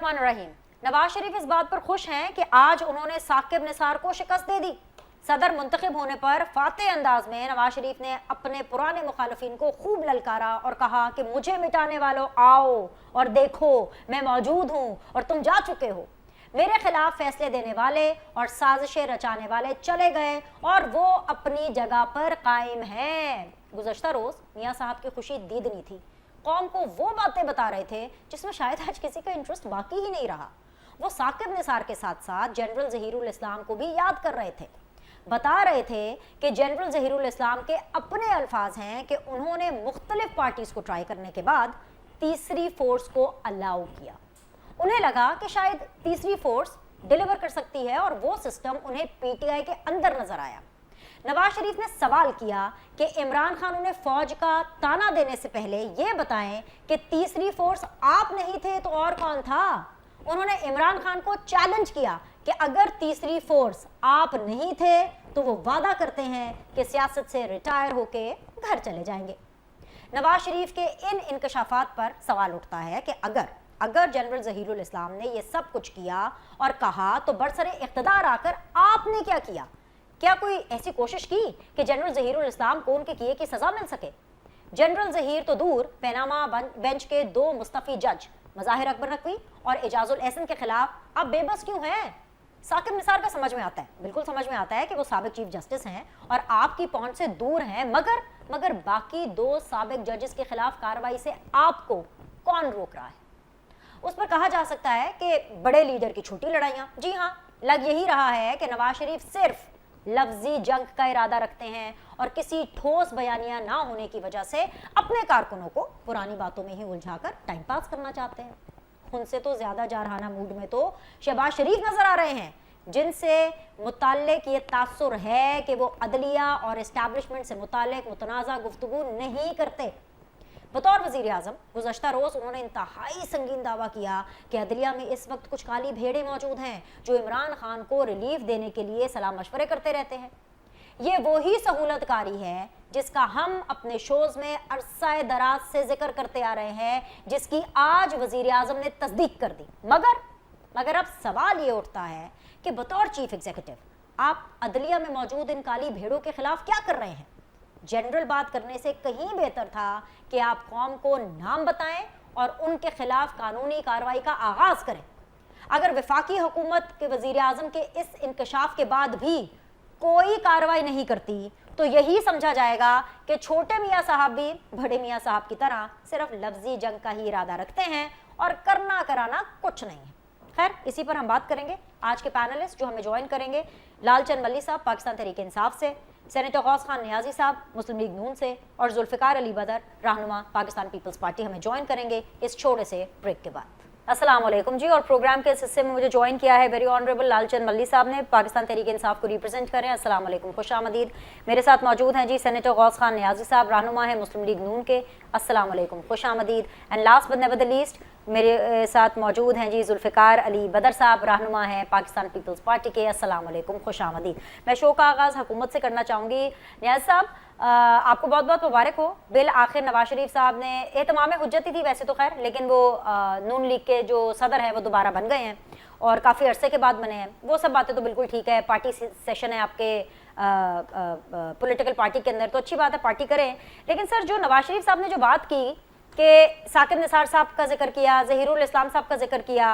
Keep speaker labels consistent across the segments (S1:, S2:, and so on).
S1: बिस्मिल्लाहिर्रहमानिर्रहीम। नवाज शरीफ इस बात पर खुश हैं कि आज उन्होंने साकिब निसार को शिकस्त दे दी। सदर मुंतखब होने पर फाते अंदाज में नवाज शरीफ ने अपने पुराने मुखालफिन को खूब ललकारा और कहा कि मुझे मिटाने वालों आओ और देखो, मैं मौजूद हूँ और तुम जा चुके हो। मेरे खिलाफ फैसले देने वाले और साजिशें रचाने वाले चले गए और वो अपनी जगह पर कायम हैं। गुज़श्ता रोज मियाँ साहब की खुशी दीदनी थी। कौम को वो बातें बता रहे थे जिसमें शायद आज किसी का इंटरेस्ट बाकी ही नहीं रहा। वो साकिब निसार के साथ साथ जनरल ज़हीरुल इस्लाम को भी याद कर रहे थे। बता रहे थे कि जनरल ज़हीरुल इस्लाम के अपने अल्फाज हैं कि उन्होंने मुख्तलिफ पार्टीज को ट्राई करने के बाद तीसरी फोर्स को अलाउ किया। उन्हें लगा कि शायद तीसरी फोर्स डिलीवर कर सकती है और वो सिस्टम उन्हें पीटीआई के अंदर नजर आया। नवाज शरीफ ने सवाल किया कि इमरान खान उन्हें फौज का ताना देने से पहले ये बताएं कि तीसरी फोर्स आप नहीं थे तो और कौन था। उन्होंने इमरान खान को चैलेंज किया कि अगर तीसरी फोर्स आप नहीं थे तो वो वादा करते हैं कि सियासत से रिटायर होके घर चले जाएंगे। नवाज शरीफ के इन इंकशाफात पर सवाल उठता है कि अगर जनरल ज़हीरुल इस्लाम ने ये सब कुछ किया और कहा तो बरसरे इख्तिदार आकर आपने क्या किया? क्या कोई ऐसी कोशिश की कि जनरल ज़हीरुल इस्लाम को उनके किए की सजा मिल सके? जनरल ज़हीर तो दूर, पैनामा बेंच के दो मुस्तफ़ी जज मज़ाहिर अकबर नकवी और एजाजुल एहसन के खिलाफ अब बेबस क्यों हैं? साकिब निसार का समझ में आता है, बिल्कुल समझ में आता है कि वो साबिक चीफ जस्टिस हैं और आपकी पहुंच से दूर हैं, मगर बाकी दो साबिक जजेस के खिलाफ कार्रवाई से आपको कौन रोक रहा है? उस पर कहा जा सकता है कि बड़े लीडर की छोटी लड़ाइयाँ। जी हाँ, लग यही रहा है कि नवाज शरीफ सिर्फ लफ्जी जंग का इरादा रखते हैं और किसी ठोस बयानिया ना होने की वजह से अपने कारकुनों को पुरानी बातों में ही उलझाकर टाइम पास करना चाहते हैं। उनसे तो ज्यादा जारहाना मूड में तो शहबाज शरीफ नजर आ रहे हैं, जिनसे मुताल्लिक ये तासुर है कि वो अदलिया और एस्टैब्लिशमेंट से मुताल्लिक मुतनाज़ा गुफ्तगू नहीं करते। बतौर वज़ीर आज़म गुज़श्ता रोज़ उन्होंने इंतहाई संगीन दावा किया कि अदलिया में इस वक्त कुछ काली भेड़ें मौजूद हैं जो इमरान खान को रिलीफ देने के लिए सलाह मशवरे करते रहते हैं। ये वही सहूलतकारी है जिसका हम अपने शोज़ में अरसा दराज से जिक्र करते आ रहे हैं, जिसकी आज वज़ीर आज़म ने तस्दीक कर दी। मगर अब सवाल ये उठता है कि बतौर चीफ एग्जीक्यूटिव आप अदलिया में मौजूद इन काली भेड़ों के खिलाफ क्या कर रहे हैं? जनरल बात करने से कहीं बेहतर था कि आप कौम को नाम बताएं और उनके खिलाफ कानूनी कार्रवाई का आगाज करें। अगर वफाकी हुकूमत के वज़ीर आज़म के इस इंकशाफ के बाद भी कोई कार्रवाई नहीं करती तो यही समझा जाएगा कि छोटे मियाँ साहब भी बड़े मियाँ साहब की तरह सिर्फ लफ्जी जंग का ही इरादा रखते हैं और करना कराना कुछ नहीं है। खैर, इसी पर हम बात करेंगे। आज के पैनलिस्ट जो हमें ज्वाइन करेंगे, लालचंद मल्ली साहब पाकिस्तान तहरीक इंसाफ से, सेनेटर गौस खान नियाजी साहब मुस्लिम लीग नून से और जुल्फ़िकार अली बदर रहनुमा पाकिस्तान पीपल्स पार्टी हमें ज्वाइन करेंगे इस छोटे से ब्रेक के बाद। अस्सलाम वालेकुम जी। और प्रोग्राम के इस हिस्से में मुझे ज्वाइन किया है वेरी ऑनरेबल लालचंद मल्ली साहब ने, पाकिस्तान तहरीक इंसाफ को रिप्रेजेंट करें। अस्सलाम वालेकुम, खुशामदीद। मेरे साथ मौजूद हैं जी सेनेटर गौस खान नियाजी साहब, रहनुमा है मुस्लिम लीग नून के। अस्सलाम वालेकुम, खुशामदीद। And last but never the least मेरे साथ मौजूद हैं जी जुल्फ़िकार अली बदर साहब, रहनुमा हैं पाकिस्तान पीपल्स पार्टी के। अस्सलाम वालेकुम, खुशामदीद। मैं शो का आगाज़ हुकूमत से करना चाहूँगी। नियाज़ साहब, आपको बहुत बहुत मुबारक हो। बिल आखिर नवाज शरीफ साहब ने एहतमाम हुज्जत ही थी वैसे तो खैर, लेकिन वो नून लीग के जो सदर हैं वो दोबारा बन गए हैं और काफ़ी अरसे के बाद बने हैं। वो सब बातें तो बिल्कुल ठीक है, पार्टी सेशन है आपके पॉलिटिकल पार्टी के अंदर, तो अच्छी बात है, पार्टी करें। लेकिन सर, जो नवाज शरीफ साहब ने जो बात की कि साकिब निसार साहब का जिक्र किया, ज़हीरुल इस्लाम साहब का जिक्र किया,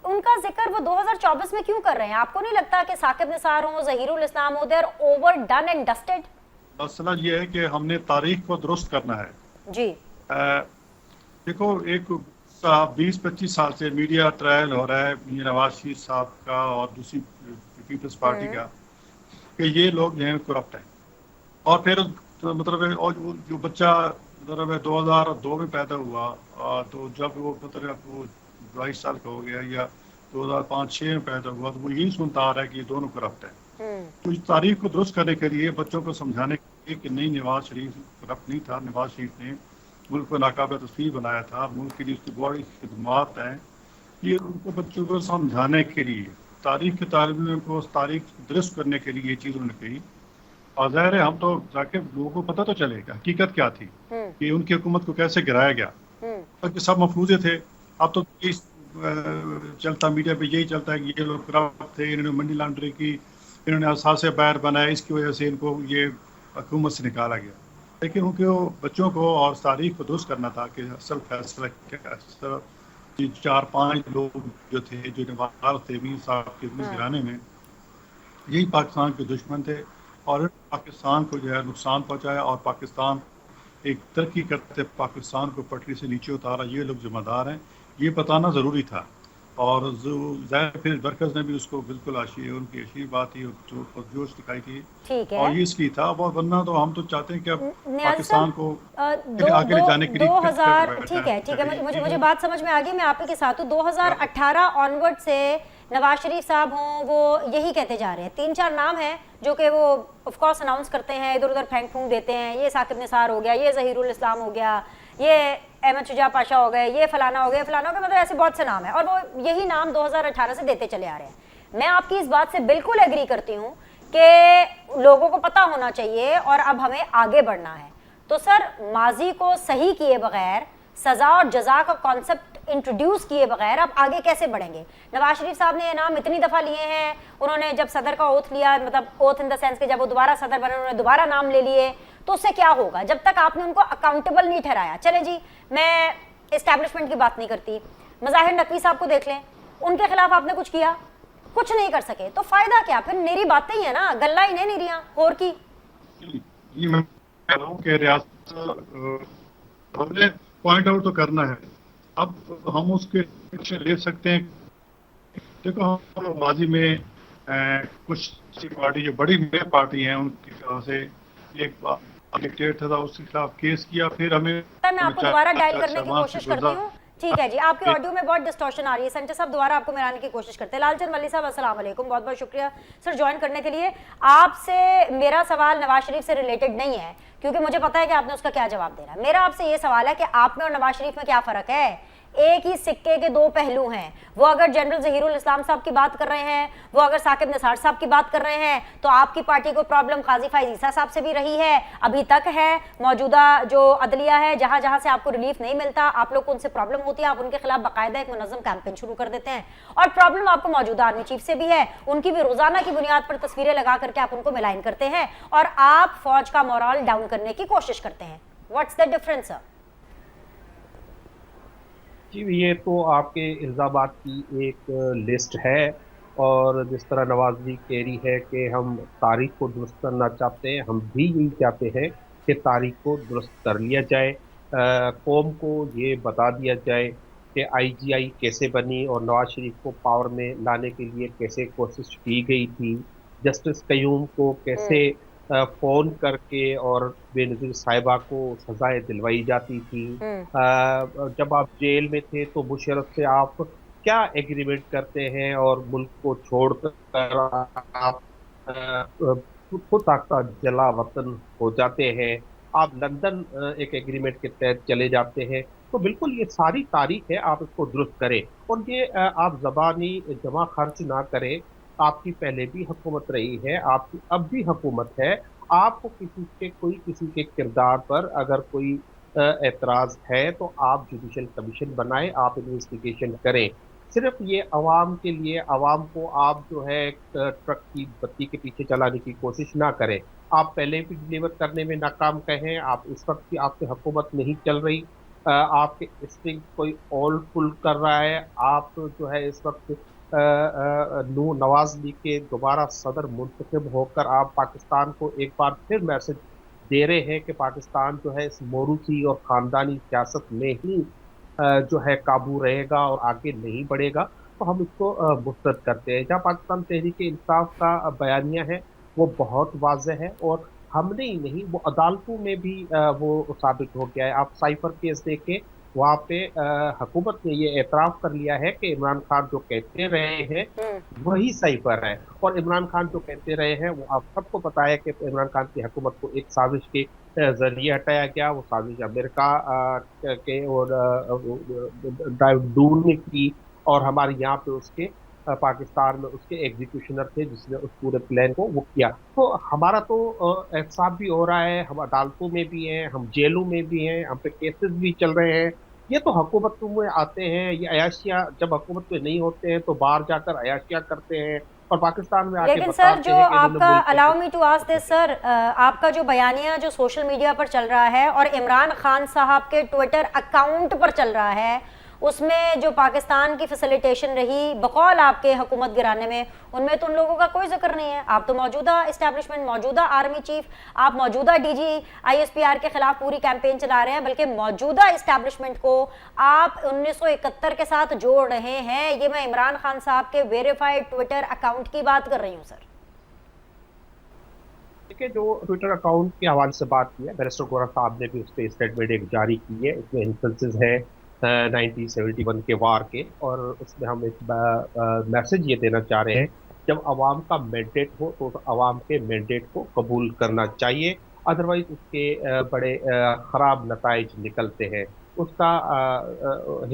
S1: उनका जिक्र वो 2024 में क्यों कर रहे हैं? आपको नहीं लगता कि साकिब निसार हो, ज़हीरुल इस्लाम हो, they are over done and dusted?
S2: मसला ये है कि हमने तारीख को दुरुस्त करना है
S1: जी।
S2: देखो, एक 20-25 साल से मीडिया ट्रायल हो रहा है नवाज शरीफ साहब का और दूसरी पीपल्स पार्टी का कि ये लोग जो हैं करप्ट हैं। और फिर मतलब और जो बच्चा मतलब 2002 में पैदा हुआ तो जब वो मतलब वो 22 साल का हो गया या 2005-6 में पैदा हुआ तो वो यही सुनता आ रहा है कि ये दोनों करप्ट हैं। तो इस तारीख को दुरुस्त करने के लिए, बच्चों को समझाने के लिए कि नहीं, नवाज शरीफ करप्ट नहीं था। नवाज शरीफ ने मुल्क को नाकाबिल तस्वीर बनाया था, मुल्क के लिए उसकी बड़ी खिदमात हैं। ये उनको बच्चों को समझाने के लिए, तारीख के तालिब इल्म को उस तारीख दुरुस्त करने के लिए ये चीज़ उन्होंने कही। और ज़ाहिर है हम तो जाके लोगों को पता तो चलेगा हकीकत क्या थी कि उनकी हुकूमत को कैसे गिराया गया, क्योंकि सब मफरूजे थे। अब तो चलता मीडिया पे यही चलता है कि ये लोग करप्ट थे, इन्होंने मनी लॉन्ड्रिंग की, इन्होंने असासे बैर बनाया, इसकी वजह से इनको ये हुकूमत से निकाला गया। लेकिन उनके वो बच्चों को और तारीख को दुरुस्त करना था कि असल फैसला क्या, असल ये 4-5 लोग जो थे, जो नवाज थे मीर साहब के गिराने में, यही पाकिस्तान के दुश्मन थे और पाकिस्तान को जो है नुकसान पहुंचाया और पाकिस्तान एक तरक्की करते पाकिस्तान को पटरी से नीचे उतारा। ये लोग जिम्मेदार हैं, ये बताना ज़रूरी था। और ज़ाहिर फिर वर्कर्स ने भी उसको बिल्कुल उनकी अच्छी बात थी, जो जोश दिखाई थी,
S1: ठीक
S2: और
S1: है
S2: ये इसकी था। और वरना तो हम तो चाहते हैं कि अब
S1: न्याज
S2: पाकिस्तान
S1: साहब,
S2: को आगे ले
S1: दो
S2: जाने के लिए
S1: 2000, ठीक है, मुझे बात समझ में आ गई, मैं आप ही के साथ हूँ। 2018 ऑनवर्ड से नवाज शरीफ साहब हों, वो यही कहते जा रहे हैं, 3-4 नाम हैं जो कि वो ऑफ कोर्स अनाउंस करते हैं, इधर उधर फेंक फूंक देते हैं, ये साकिब निसार हो गया, ये जहीरुल इस्लाम हो गया, ये अहमद शुजा पाशा हो गए, ये फलाना हो गया, फलाना हो गया, मतलब ऐसे बहुत से नाम हैं, और वो यही नाम 2018 से देते चले आ रहे हैं। मैं आपकी इस बात से बिल्कुल एग्री करती हूँ कि लोगों को पता होना चाहिए और अब हमें आगे बढ़ना है। तो सर, माजी को सही किए बगैर, सजा और जजा का कॉन्सेप्ट इंट्रोड्यूस किए बगैर आप आगे कैसे बढ़ेंगे? नवाज शरीफ साहब ने ये नाम इतनी दफ़ा लिए हैं, उन्होंने जब सदर का ओथ लिया, मतलब ओथ इन द सेंस कि जब वो दोबारा सदर बने उन्होंने दोबारा नाम ले लिए, तो उससे क्या होगा जब तक आपने उनको अकाउंटेबल नहीं ठहराया? चले जी, मैं एस्टैब्लिशमेंट की बात नहीं करती, मज़ाहिर नकवी साहब को देख लें, उनके खिलाफ आपने कुछ किया, कुछ नहीं कर सके, तो फायदा क्या? फिर मेरी बातें ही है ना, गल्ला ही नहीं रही और की।
S2: ये मैं कह रहा हूँ कि रियासत हमने पॉइंट आउट तो करना है, अब हम उसके एक्शन ले सकते हैं। देखो, हम माजी में कुछ पार्टी जो बड़ी मेजर पार्टी है उनकी तरफ से एक डिक्टेट था, उसके खिलाफ केस किया, फिर हमें
S1: मैं आपको दोबारा डायल करने की कोशिश करती हूँ। ठीक है जी, आपकी ऑडियो में बहुत डिस्टॉर्शन आ रही है, संजय साहब दोबारा आपको मिलाने की कोशिश करते हैं। लालचंद मल्ली साहब, अस्सलाम वालेकुम, बहुत बहुत शुक्रिया सर ज्वाइन करने के लिए। आपसे मेरा सवाल नवाज शरीफ से रिलेटेड नहीं है, क्योंकि मुझे पता है कि आपने उसका क्या जवाब देना है। मेरा आपसे ये सवाल है कि आप में और नवाज शरीफ में क्या फर्क है? एक ही सिक्के के दो पहलू हैं। वो अगर जनरल जहीरुल इस्लाम साहब की बात कर रहे हैं, वो अगर साकिब निसार साहब की बात कर रहे हैं, तो आपकी पार्टी को प्रॉब्लम काजी फाइज ईसा साहब से भी रही है, अभी तक है। मौजूदा जो अदलिया है, जहां जहां से आपको रिलीफ नहीं मिलता, आप लोग को उनसे प्रॉब्लम होती है, आप उनके खिलाफ बाकायदा एक मुनज़्ज़म कैंपेन शुरू कर देते हैं। और प्रॉब्लम आपको मौजूदा आर्मी चीफ से भी है, उनकी भी रोजाना की बुनियाद पर तस्वीरें लगा करके आप उनको मिलाइन करते हैं और आप फौज का मोरल डाउन करने की कोशिश करते हैं। What's the difference sir?
S3: जी, ये तो आपके इल्ज़ामात की एक लिस्ट है, और जिस तरह नवाज़ी कह रही है कि हम तारीख को दुरुस्त करना चाहते हैं, हम भी यही चाहते हैं कि तारीख को दुरुस्त कर लिया जाए, कौम को ये बता दिया जाए कि आईजीआई कैसे बनी और नवाज शरीफ को पावर में लाने के लिए कैसे कोशिश की गई थी, जस्टिस कयूम को कैसे फोन करके और बेनज़ीर साहिबा को सजाएं दिलवाई जाती थी। जब आप जेल में थे तो मुशर्रफ से आप क्या एग्रीमेंट करते हैं और मुल्क को छोड़कर आप खुद आका जला वतन हो जाते हैं, आप लंदन एक एग्रीमेंट के तहत चले जाते हैं। तो बिल्कुल ये सारी तारीख है, आप इसको दुरुस्त करें और ये आप जबानी जमा खर्च ना करें। आपकी पहले भी हुकूमत रही है, आपकी अब भी हुकूमत है, आपको किसी के किरदार पर अगर कोई एतराज है तो आप जुडिशल कमीशन बनाएं, आप इन्वेस्टिगेशन करें। सिर्फ ये अवाम के लिए, अवाम को आप जो है ट्रक की बत्ती के पीछे चलाने की कोशिश ना करें। आप पहले भी डिलीवर करने में नाकाम कहें, आप इस वक्त की आपकी हुकूमत नहीं चल रही, आपके स्ट्रिंग कोई और पुल कर रहा है। आप जो है इस वक्त नवाज लीग के दोबारा सदर मुंतखब होकर आप पाकिस्तान को एक बार फिर मैसेज दे रहे हैं कि पाकिस्तान जो है इस मोरूसी और ख़ानदानी सियासत में ही जो है काबू रहेगा और आगे नहीं बढ़ेगा। तो हम इसको मुस्तरद करते हैं। जहाँ पाकिस्तान तहरीक इंसाफ का बयानिया है वो बहुत वाज़ेह है और हमने ही नहीं, वो अदालतों में भी वो साबित हो गया है। आप साइफर केस देखें, वहाँ पे हुकूमत ने ये एतराफ़ कर लिया है कि इमरान खान जो कहते रहे हैं वही साइफर है, और इमरान खान जो कहते रहे हैं वो आप सबको पता है कि इमरान खान की हुकूमत को एक साजिश के जरिए हटाया गया। वो साजिश अमेरिका के और डून ने की, और हमारे यहाँ पे उसके पाकिस्तान में उसके एग्जीक्यूशनर थे जिसने उस पूरे प्लान को वो किया। तो हमारा तो एहसास भी हो रहा है, हम अदालतों में भी हैं, हम जेलों में भी हैं, हम पे केसेस भी चल रहे हैं, ये तो हुकूमत में आते हैं, ये अयाशियाँ जब हुकूमत में नहीं होते हैं तो बाहर जाकर अयाशियाँ करते हैं और पाकिस्तान में आके
S1: लेकिन सर
S3: बताते
S1: जो
S3: हैं कि इन्होंने
S1: आपका,
S3: मुल्क
S1: allow me to ask this sir, आपका जो बयानिया जो सोशल मीडिया पर चल रहा है और इमरान खान साहब के ट्विटर अकाउंट पर चल रहा है, उसमें जो पाकिस्तान की फैसिलिटेशन रही बकौल आपके हुकूमत गिराने में, उनमें तो उन लोगों का कोई जिक्र नहीं है। आप तो मौजूदा इस्टेब्लिशमेंट, मौजूदा आर्मी चीफ, आप मौजूदा डीजी ISPR के खिलाफ पूरी कैंपेन चला रहे हैं, बल्कि मौजूदा इस्टेब्लिशमेंट को आप 1971 के साथ जोड़ रहे हैं। ये मैं इमरान खान साहब के वेरीफाइड ट्विटर अकाउंट की बात कर रही हूँ सर।
S3: देखिए, जो ट्विटर अकाउंट के हवाले से बात की है, बैरिस्टर गोरा साहब ने भी उस पर स्टेटमेंट एक जारी की है। उसमें इंस्टेंसेस है 1971 के वार के, और उसमें हम एक मैसेज ये देना चाह रहे हैं, जब आवाम का मैंडेट हो तो आवाम के मैंडेट को कबूल करना चाहिए, अदरवाइज उसके बड़े खराब नताइज निकलते हैं। उसका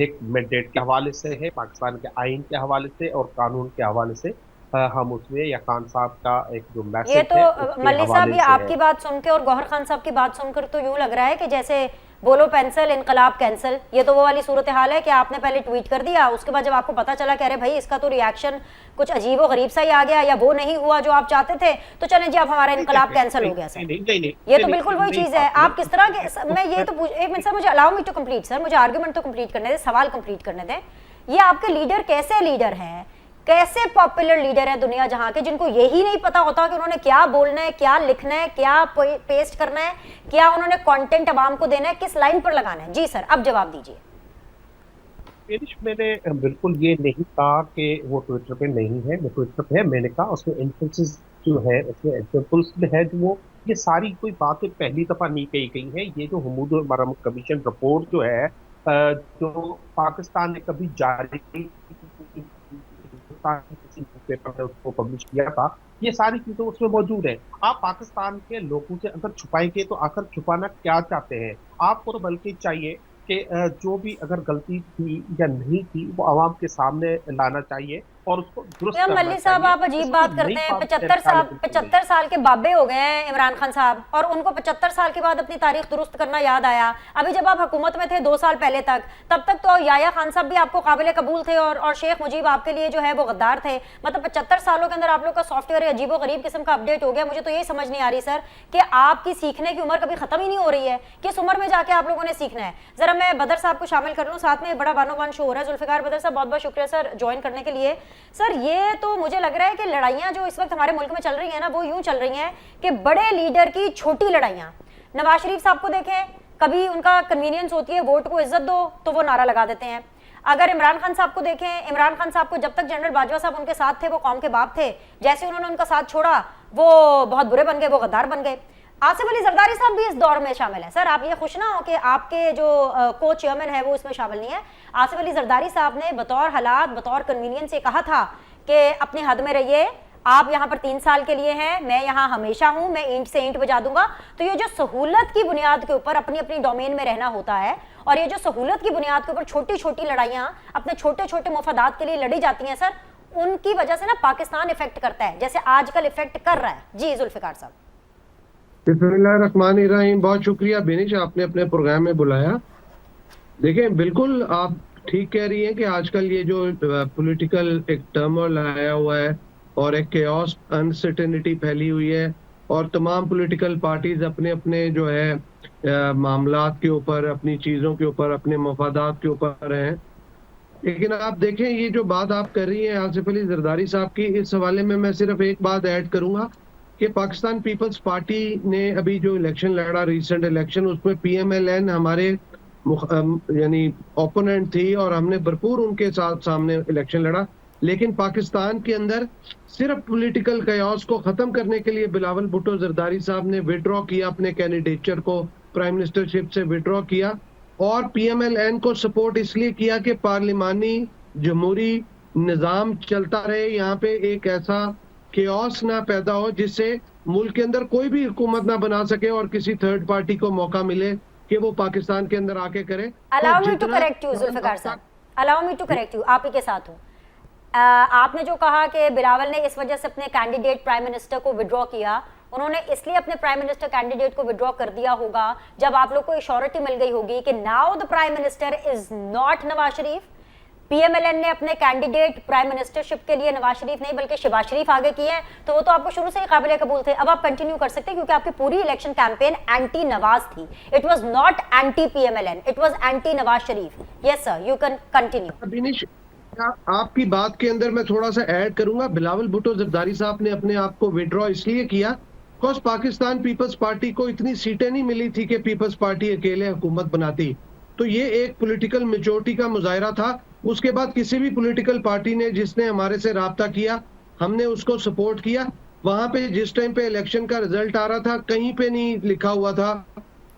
S3: एक मैंडेट के हवाले से है, पाकिस्तान के आइन के हवाले से और कानून के हवाले से हम उसमें, या खान साहब का एक जो
S1: ये
S3: मैसेज
S1: तो
S3: है उसके
S1: मल्ली साहब,
S3: हवाले
S1: ये
S3: से
S1: आपकी
S3: है।
S1: बात सुन के और गौहर खान साहब की बात सुनकर तो यूं लग रहा है कि जैसे बोलो पेंसिल इनकलाब कैंसिल, ये तो वो वाली सूरत हाल है कि आपने पहले ट्वीट कर दिया, उसके बाद जब आपको पता चला कि अरे भाई इसका तो रिएक्शन कुछ अजीब व गरीब सा ही आ गया, या वो नहीं हुआ जो आप चाहते थे, तो चलें जी अब हमारा इनकलाब कैंसिल हो गया सर। ये तो बिल्कुल वही चीज है। आप किस तरह के, मैं ये तो एक मिनट सर, मुझे allow me to complete sir, मुझे आर्ग्यूमेंट तो कंप्लीट करने दें, सवाल कंप्लीट करने दें। ये आपके लीडर कैसे लीडर हैं, कैसे पॉपुलर लीडर है दुनिया जहां के, जिनको यही नहीं पता होता कि उन्होंने क्या बोलना है, क्या लिखना है, क्या पेस्ट करना है, क्या उन्होंने कंटेंट आवाम को देना है, किस लाइन पर लगाना है। जी सर, अब जवाब दीजिए।
S3: मैंने बिल्कुल ये नहीं कहा कि वो ट्विटर पे नहीं है, वो ट्विटर पे है। मैंने कहा उसमें इंस्टेंसेस जो है, उसमें एग्जाम्पल्स में है, जो वो ये सारी कोई बातें पहली दफा नहीं कही गई है। ये जो हमुद मरम कमीशन रिपोर्ट जो है, जो पाकिस्तान ने कभी जारी किसी न्यूज़पेपर में उसको पब्लिश किया था, ये सारी चीजें उसमें मौजूद है। आप पाकिस्तान के लोगों से अगर छुपाएंगे तो आखिर छुपाना क्या चाहते हैं? आपको तो बल्कि चाहिए कि जो भी अगर गलती थी या नहीं थी वो आवाम के सामने लाना चाहिए और उसको दुरुस्त
S1: यार
S3: करना
S1: मल्ली साहब,
S3: चाहिए।
S1: आप अजीब
S3: इसमें
S1: बात
S3: कोई
S1: करते
S3: नई
S1: हैं।
S3: बात
S1: 75 साल के बाबे हो गए हैं इमरान खान साहब, और उनको 75 साल के बाद अपनी तारीख दुरुस्त करना याद आया। अभी जब आप हुकूमत में थे 2 साल पहले तक, तब तक तो याया खान साहब भी आपको काबिल कबूल थे, और शेख मुजीब आपके लिए जो है वो गद्दार थे। मतलब 75 सालों के अंदर आप लोग का सॉफ्टवेयर अजीबो गरीब किस्म का अपडेट हो गया। मुझे तो ये समझ नहीं आ रही सर कि आपकी सीखने की उम्र कभी खत्म ही नहीं हो रही है, किस उम्र में जाके आप लोगों ने सीखना है। जरा मैं बदर साहब को शामिल कर लूं, साथ में बड़ा बानो बान शो हो रहा है। जुल्फिकार बदर साहब, बहुत बहुत शुक्रिया सर ज्वाइन करने के लिए। सर ये तो मुझे लग रहा है कि लड़ाइयां जो इस वक्त हमारे मुल्क में चल रही हैं ना, वो यूं चल रही हैं कि बड़े लीडर की छोटी लड़ाइयां। नवाज शरीफ साहब को देखें, कभी उनका कन्वीनियंस होती है वोट को इज्जत दो तो वो नारा लगा देते हैं। अगर इमरान खान साहब को देखें, इमरान खान साहब को जब तक जनरल बाजवा साहब उनके साथ थे वो कौम के बाप थे, जैसे उन्होंने उनका साथ छोड़ा वो बहुत बुरे बन गए, वो गद्दार बन गए। आसिफ अली जरदारी साहब भी इस दौर में शामिल है। सर आप ये खुश ना हो कि आपके जो को चेयरमैन है वो इसमें शामिल नहीं है। आसिफ अली जरदारी साहब ने बतौर हालात, बतौर कन्वीनियंस ये कहा था कि अपने हद में रहिए, आप यहाँ पर 3 साल के लिए हैं, मैं यहाँ हमेशा हूँ, मैं ईंट से ईंट बजा दूंगा। तो ये जो सहूलत की बुनियाद के ऊपर अपनी अपनी डोमेन में रहना होता है, और ये जो सहूलत की बुनियाद के ऊपर छोटी छोटी लड़ाइयाँ अपने छोटे छोटे मुफादात के लिए लड़ी जाती हैं सर, उनकी वजह से ना पाकिस्तान इफेक्ट करता है, जैसे आजकल इफेक्ट कर रहा है। जी जुल्फिकार साहब।
S4: बिस्मिल्लाहिर्रहमानिर्रहीम, बहुत शुक्रिया बेनिश, आपने अपने प्रोग्राम में बुलाया। देखें, बिल्कुल आप ठीक कह रही हैं कि आजकल ये जो पॉलिटिकल एक टर्मोइल आया हुआ है और एक केओस, अनसर्टेनिटी फैली हुई है, और तमाम पॉलिटिकल पार्टीज अपने अपने जो है मामलात के ऊपर, अपनी चीज़ों के ऊपर, अपने मफादात के ऊपर हैं। लेकिन आप देखें, ये जो बात आप कर रही हैं आसिफ अली जरदारी साहब की, इस हवाले में मैं सिर्फ एक बात ऐड करूंगा कि पाकिस्तान पीपल्स पार्टी ने अभी जो इलेक्शन लड़ा, रीसेंट इलेक्शन, उसमें PMLN हमारे यानी ओपोनेंट थी और हमने भरपूर उनके साथ सामने इलेक्शन लड़ा। लेकिन पाकिस्तान के अंदर सिर्फ पॉलिटिकल कयास को खत्म करने के लिए बिलावल भुट्टो जरदारी साहब ने विड्रॉ किया, अपने कैंडिडेचर को प्राइम मिनिस्टरशिप से विड्रॉ किया, और PMLN को सपोर्ट इसलिए किया कि पार्लिमानी जमहूरी निज़ाम चलता रहे, यहाँ पे एक ऐसा केओस ना पैदा हो जिससे मुल्क के अंदर कोई भी हुकूमत ना बना सके और किसी थर्ड पार्टी को मौका मिले कि वो पाकिस्तान के अंदर आके करे।
S1: Allow me to correct you Zulfiqar साहब, allow me to correct you, आप ही के साथ हूँ। आपने जो कहा कि बिलावल ने इस वजह से अपने कैंडिडेट प्राइम मिनिस्टर को विड्रॉ किया, उन्होंने इसलिए अपने प्राइम मिनिस्टर कैंडिडेट को विड्रॉ कर दिया होगा जब आप लोग को श्योरिटी मिल गई होगी कि now the prime minister is not Nawaz Sharif. PMLN ने अपने कैंडिडेट प्राइम मिनिस्टरशिप के लिए नवाज शरीफ नहीं बल्कि शहबाज शरीफ आगे किए हैं, तो वो तो आपको शुरू से ही काबिल कबूल थे। अब आप कंटिन्यू कर सकते हैं क्योंकि आपकी पूरी इलेक्शन कैंपेन एंटी नवाज थी। It was not anti PMLN, it was anti Nawaz Sharif. Yes sir, you can continue.
S4: Binish, आपकी बात के अंदर मैं थोड़ा सा ऐड करूंगा। बिलावल भुट्टो जरदारी साहब ने अपने आप को विड्रॉ इसलिए किया बिकॉज पाकिस्तान पीपल्स पार्टी को इतनी सीटें नहीं मिली थी कि पीपल्स पार्टी अकेले हुकूमत बनाती। तो ये एक पॉलिटिकल मेजोरिटी का मुजाहरा था। उसके बाद किसी भी पॉलिटिकल पार्टी ने जिसने हमारे से राब्ता किया, हमने उसको सपोर्ट किया। वहां पे जिस टाइम पे इलेक्शन का रिजल्ट आ रहा था, कहीं पे नहीं लिखा हुआ था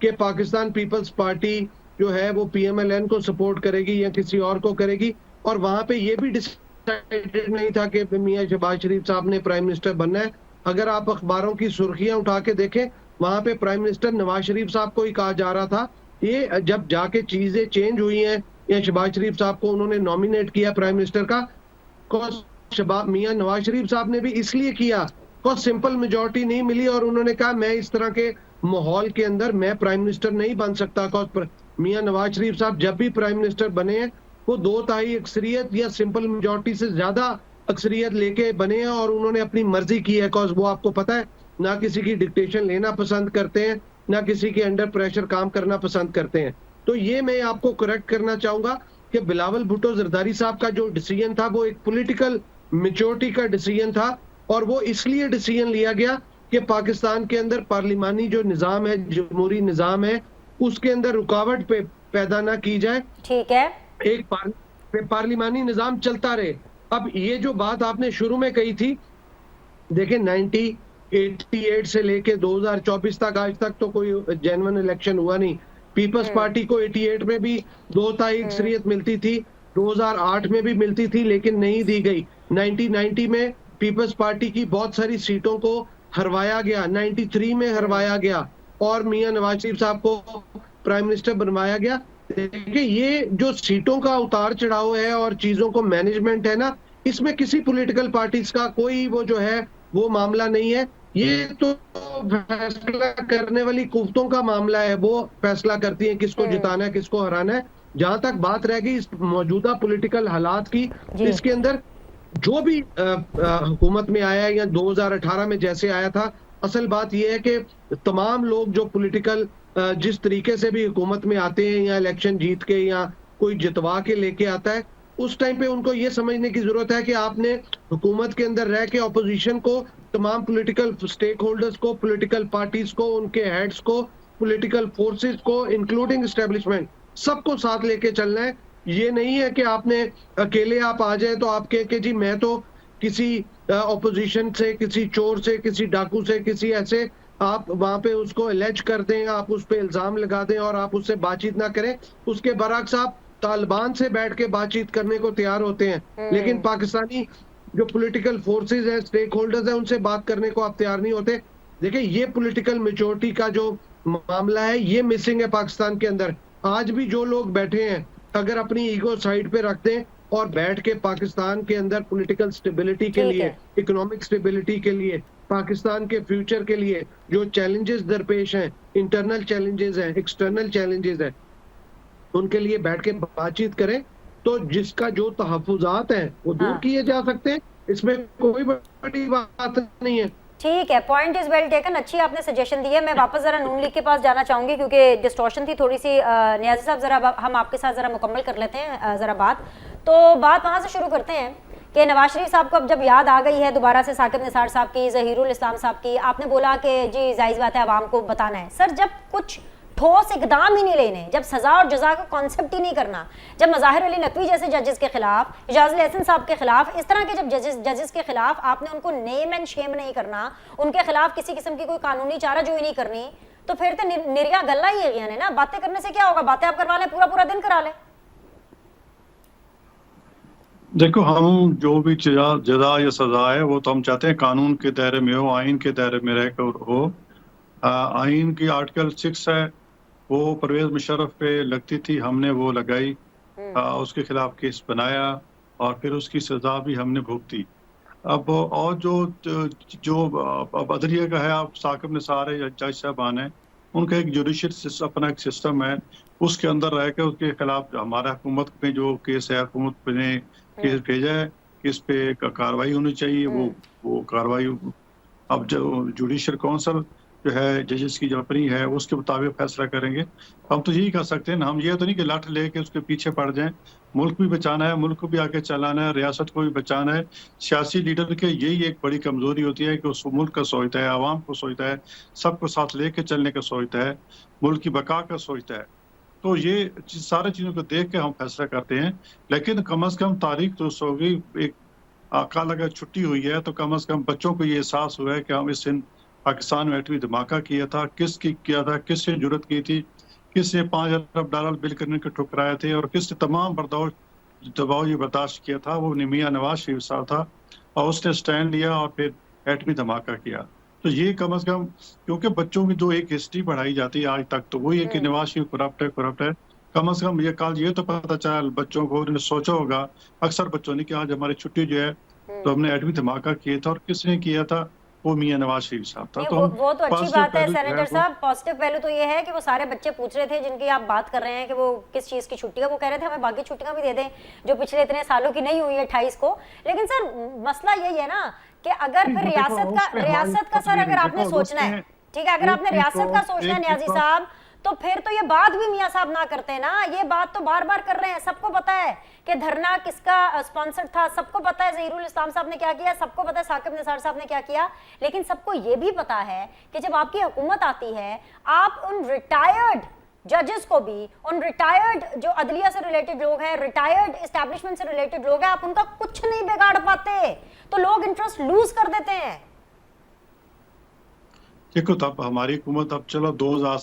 S4: कि पाकिस्तान पीपल्स पार्टी जो है वो पीएमएलएन को सपोर्ट करेगी या किसी और को करेगी। और वहां पे ये भी डिसाइडेड नहीं था कि मियां शहबाज शरीफ साहब ने प्राइम मिनिस्टर बनना है। अगर आप अखबारों की सुर्खियां उठा के देखें, वहां पे प्राइम मिनिस्टर नवाज शरीफ साहब को ही कहा जा रहा था। ये जब जाके चीजें चेंज हुई हैं या शहबाज शरीफ साहब को उन्होंने नॉमिनेट किया प्राइम मिनिस्टर का, मियां नवाज शरीफ साहब ने भी इसलिए किया बिकॉज सिंपल मेजोरिटी नहीं मिली और उन्होंने कहा मैं इस तरह के माहौल के अंदर मैं प्राइम मिनिस्टर नहीं बन सकता। बिकॉज मियां नवाज शरीफ साहब जब भी प्राइम मिनिस्टर बने हैं वो 2/3 अक्सरियत या सिंपल मेजोरिटी से ज्यादा अक्सरियत लेके बने हैं और उन्होंने अपनी मर्जी की है। बिकॉज वो आपको पता है ना किसी की डिक्टेशन लेना पसंद करते हैं, ना किसी के अंडर प्रेशर काम करना पसंद करते हैं। तो ये मैं आपको करेक्ट करना चाहूंगा कि बिलावल भुट्टो जरदारी साहब का जो डिसीजन था वो एक पॉलिटिकल मेच्योरिटी का डिसीजन था और वो इसलिए डिसीजन लिया गया कि पाकिस्तान के अंदर पार्लिमानी जो निज़ाम है, जमहूरी निज़ाम है, उसके अंदर रुकावट पैदा ना की जाए।
S1: ठीक है,
S4: एक पार्लिमानी निज़ाम चलता रहे। अब ये जो बात आपने शुरू में कही थी, देखें 1988 से लेके 2024 तक आज तक तो कोई जेन्युइन इलेक्शन हुआ नहीं। पीपल्स पार्टी को 88 में भी 2/3 अक्सरियत मिलती थी, 2008 में भी मिलती थी लेकिन नहीं दी गई। 1990 में पीपल्स पार्टी की बहुत सारी सीटों को हरवाया गया, 93 में हरवाया गया और मियां नवाज शरीफ साहब को प्राइम मिनिस्टर बनवाया गया। देखिए ये जो सीटों का उतार चढ़ाव है और चीजों को मैनेजमेंट है ना, इसमें किसी पॉलिटिकल पार्टीज का कोई वो जो है वो मामला नहीं है। ये तो फैसला करने वाली कुव्वतों का मामला है, वो फैसला करती हैं किसको जिताना है किसको हराना है। जहां तक बात रह गई इस मौजूदा पॉलिटिकल हालात की, इसके अंदर जो भी हुकूमत में आया या 2018 में जैसे आया था, असल बात यह है कि तमाम लोग जो पॉलिटिकल जिस तरीके से भी हुकूमत में आते हैं या इलेक्शन जीत के या कोई जितवा के लेके आता है, उस टाइम पे उनको ये समझने की जरूरत है कि आपने हुकूमत के अंदर रह के ऑपोजिशन को, तमाम पॉलिटिकल स्टेक होल्डर्स को, पॉलिटिकल पार्टीज को, उनके हेड्स को, पॉलिटिकल फोर्सेस को, इंक्लूडिंग एस्टेब्लिशमेंट, सबको साथ लेके चलना है। ये नहीं है कि आपने अकेले आप आ जाए तो आप कह के जी मैं तो किसी ऑपोजिशन से, किसी चोर से, किसी डाकू से, किसी ऐसे आप वहां पे उसको एलेज कर दें, आप उस पे इल्जाम लगा दें और आप उससे बातचीत ना करें। उसके बरअक्स आप तालिबान से बैठ के बातचीत करने को तैयार होते हैं, लेकिन पाकिस्तानी जो पॉलिटिकल फोर्सेस हैं, स्टेक होल्डर्स हैं, उनसे बात करने को आप तैयार नहीं होते। देखिए ये पॉलिटिकल मेजोरिटी का जो मामला है ये मिसिंग है पाकिस्तान के अंदर। आज भी जो लोग बैठे हैं अगर अपनी ईगो साइड पे रख दें और बैठ के पाकिस्तान के अंदर पॉलिटिकल स्टेबिलिटी के लिए, इकोनॉमिक स्टेबिलिटी के लिए, पाकिस्तान के फ्यूचर के लिए जो चैलेंजेस दरपेश हैं, इंटरनल चैलेंजेस हैं, एक्सटर्नल चैलेंजेस हैं, उनके लिए बैठ के बातचीत करें तो जिसका जो तहफुजात हैं वो दूर किए जा सकते हैं। इसमें कोई बड़ी बात नहीं है।
S1: ठीक है, पॉइंट इज वेल टेकन। अच्छी आपने सजेशन दी है। मैं वापस जरा नून लीग के पास जाना चाहूंगी क्योंकि डिस्टॉर्शन थी थोड़ी सी। नियाजी साहब जरा हम आपके साथ जरा मुकम्मल कर लेते हैं जरा बात। तो बात वहां से शुरू करते हैं कि नवाज शरीफ साहब को अब जब याद आ गई है दोबारा से साकिब निसार साहब की, ज़हीरुल इस्लाम साहब की, आपने बोला कि जी जायज़ बात है आवाम को बताना है। सर जब कुछ ठोस इकदाम ही नहीं लेने, जब सजा और जजा का कॉन्सेप्ट ही नहीं करना, जब मज़ाहिर अली नकवी जैसे जजेस के खिलाफ, इजाज़ुल एहसन साहब के खिलाफ, इस तरह के जब जजेस के खिलाफ आपने उनको नेम एंड शेम नहीं करना, उनके खिलाफ किसी किस्म की कोई कानूनी चाराजोई नहीं करनी, तो फिर तो निर्या गल्ला ही है ना। बातें करने से क्या होगा, बातें आप करवा लें, पूरा पूरा दिन करा लें।
S2: देखो हम जो भी जजा या सजा है वो तो हम चाहते हैं कानून के दायरे में हो, आइन के दायरे में रहकर हो। आइन की आर्टिकल 6 है, वो परवेज मुशर्रफ पे लगती थी, हमने वो लगाई, उसके खिलाफ केस बनाया और फिर उसकी सजा भी हमने भुगती। अब और जो अब अदलिया का है, आप साकिब निसार है या जज साहबान है, उनका एक जुडिशियल अपना एक सिस्टम है, उसके अंदर रह के उसके खिलाफ हमारा हुकूमत में जो केस है, हुकूमत ने केस भेजा है, किस पे कार्रवाई होनी चाहिए, वो कार्रवाई अब जो जुडिशियल काउंसिल जो है, जजेस की जो अपनी है, उसके मुताबिक फैसला करेंगे। हम तो यही कर सकते हैं ना, हम ये तो नहीं कि लाठ लेके उसके पीछे पड़ जाएं। मुल्क भी बचाना है, मुल्क को भी आगे चलाना है, रियासत को भी बचाना है। सियासी लीडर के यही एक बड़ी कमजोरी होती है कि उस मुल्क का सोचता है, आवाम को सोचता है, सबको साथ लेके चलने का सोचता है, मुल्क की बका का सोचता है। तो ये सारी चीजों को देख के हम फैसला करते हैं। लेकिन कम से कम तारीख तो होगी, एक कल अगर छुट्टी हुई है तो कम से कम बच्चों को ये एहसास हुआ है कि हम इस दिन पाकिस्तान में एटमी धमाका किया था, किया था, किसने जुर्रत की थी, किसने $5 अरब बिल करने के ठुकराए थे, और किसने तमाम दबाव ये बर्दाश्त किया था, वो मियां नवाज शरीफ साहब था, और उसने स्टैंड लिया और फिर एटमी धमाका किया। तो ये कम से कम, क्योंकि बच्चों की जो एक हिस्ट्री पढ़ाई जाती है आज तक, तो वही है कि नवाज शरीफ करप्ट है। कम से कम ये तो पता चला बच्चों को, उन्होंने सोचा होगा, अक्सर बच्चों ने, कि आज हमारी छुट्टी जो है तो हमने एटमी धमाका किया था, और किसने किया था, वो मियां नवाज शरीफ साहब था। तो
S1: वो तो अच्छी बात है सेनेटर
S2: वो
S1: साहब। पॉजिटिव पहलू तो ये है कि वो सारे बच्चे पूछ रहे थे जिनकी आप बात कर रहे हैं कि वो किस चीज की छुट्टी है, वो कह रहे थे हमें बाकी छुट्टियां भी दे दें जो पिछले इतने सालों की नहीं हुई है 28 को। लेकिन सर मसला यही है ना कि अगर फिर रियासत का सर अगर आपने सोचना है, ठीक है, अगर आपने रियासत का सोचना है न्याजी साहब, तो फिर तो ये बात भी मियां साहब ना करते ना। ये बात तो बार बार कर रहे हैं, सबको पता है कि धरना किसका स्पॉन्सर था, सबको पता है ज़हीरुल इस्लाम साहब ने क्या किया, सबको पता है साकिब निसार साहब ने क्या किया। लेकिन सबको ये भी पता है कि जब आपकी हुकूमत आती है, आप उन रिटायर्ड जजेस को भी, उन रिटायर्ड जो अदलिया से रिलेटेड लोग हैं, रिटायर्ड एस्टैब्लिशमेंट से रिलेटेड लोग हैं, आप उनका कुछ नहीं बिगाड़ पाते, तो लोग इंटरेस्ट लूज कर देते हैं।
S2: देखो, तब हमारी हुकूमत, अब चलो 2000